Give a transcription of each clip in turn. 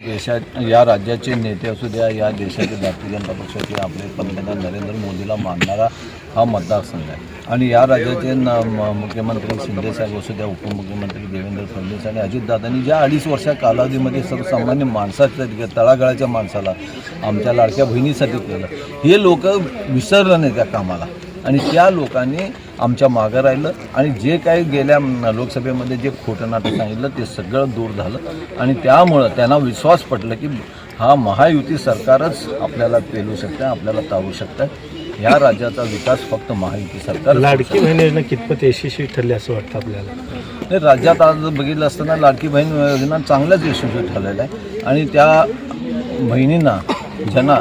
या राज्याचे नेते असू द्या, या देशाचे भारतीय जनता पक्षाचे आपले पंतप्रधान नरेंद्र मोदीला मानणारा हा मतदारसंघ आहे. आणि या राज्याचे मुख्यमंत्री शिंदेसाहेब असू द्या, उपमुख्यमंत्री देवेंद्र फडणवीस आणि अजितदादांनी ज्या 2.5 वर्षा कालावधीमध्ये सर्वसामान्य माणसाच्या तळागाळाच्या माणसाला आमच्या लाडक्या बहिणीसाठी केलं, हे लोक विसरलं नाही त्या कामाला. आणि त्या लोकांनी आमच्या मागं राहिलं आणि जे काही गेल्या लोकसभेमध्ये जे खोटं नाटक सांगितलं ते सगळं दूर झालं. आणि त्यामुळं त्यांना विश्वास पटलं की हा महायुती सरकारच आपल्याला पेलू शकतं, आपल्याला तारू शकतं. ह्या राज्याचा विकास फक्त महायुती सरकार. लाडकी बहीण योजना कितपत यशस्वी ठरली असं वाटतं आपल्याला? नाही, राज्यात आज बघितलं असताना लाडकी बहीण योजना चांगल्याच यशस्वी ठरलेल्या आहे. आणि त्या बहिणींना ज्यांना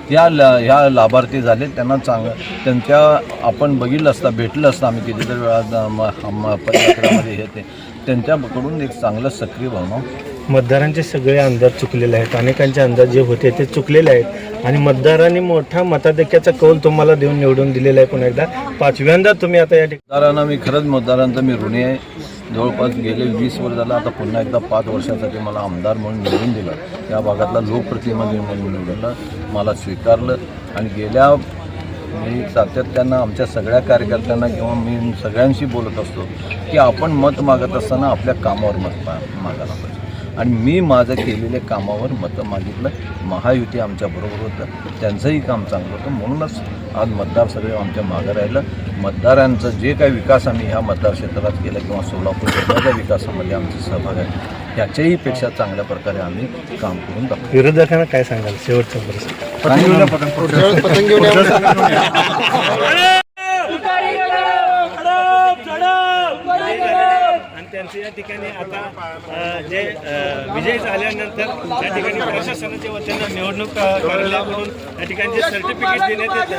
ह्या लाभार्थी झाले त्यांना त्यांच्या आपण बघितलं असता, भेटलं असतं आम्ही कितीतरी वेळा पदयात्रेमध्ये हे ते त्यांच्याकडून एक चांगलं सक्रिय भावना. मतदारांचे सगळे अंदाज चुकलेले आहेत, अनेकांचे अंदाज जे होते ते चुकलेले आहेत आणि मतदारांनी मोठा मताधिक्याचा कौल तुम्हाला देऊन निवडून दिलेला आहे. पुन्हा एकदा 5व्यांदा तुम्ही आता या ठिकाणी मतदारांना मी खरंच मतदारांचा मी ऋणी आहे. जवळपास गेले 20 वर्ष झालं, आता पुन्हा एकदा 5 वर्षासाठी मला आमदार म्हणून निवडून दिलं, या भागातला लोकप्रतिनिधी म्हणून निवडलं, मला स्वीकारलं. आणि मी सातत्यानं आमच्या सगळ्या कार्यकर्त्यांना किंवा मी सगळ्यांशी बोलत असतो की आपण मत मागत असताना आपल्या कामावर मत मागायला पाहिजे. आणि मी माझं केलेल्या कामावर मतं मागितलं. महायुती आमच्याबरोबर होतं, त्यांचंही काम चांगलं होतं, म्हणूनच आज मतदार सगळे आमच्या मागं राहिलं. मतदारांचं जे काही विकास आम्ही ह्या मतदार क्षेत्रात केला किंवा सोलापूर जिल्ह्याच्या विकासामध्ये आमचा सहभाग आहे, त्याच्याही पेक्षा चांगल्या प्रकारे आम्ही काम करून दाखवतो. विरोधकांना काय सांगाल शेवटचा प्रश्न? त्यांचं या ठिकाणी आता जे विजय झाल्यानंतर या ठिकाणी प्रशासनाच्या वतीनं निवडणूक कार्यालयाकडून या ठिकाणी जे सर्टिफिकेट देण्यात येतं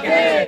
ते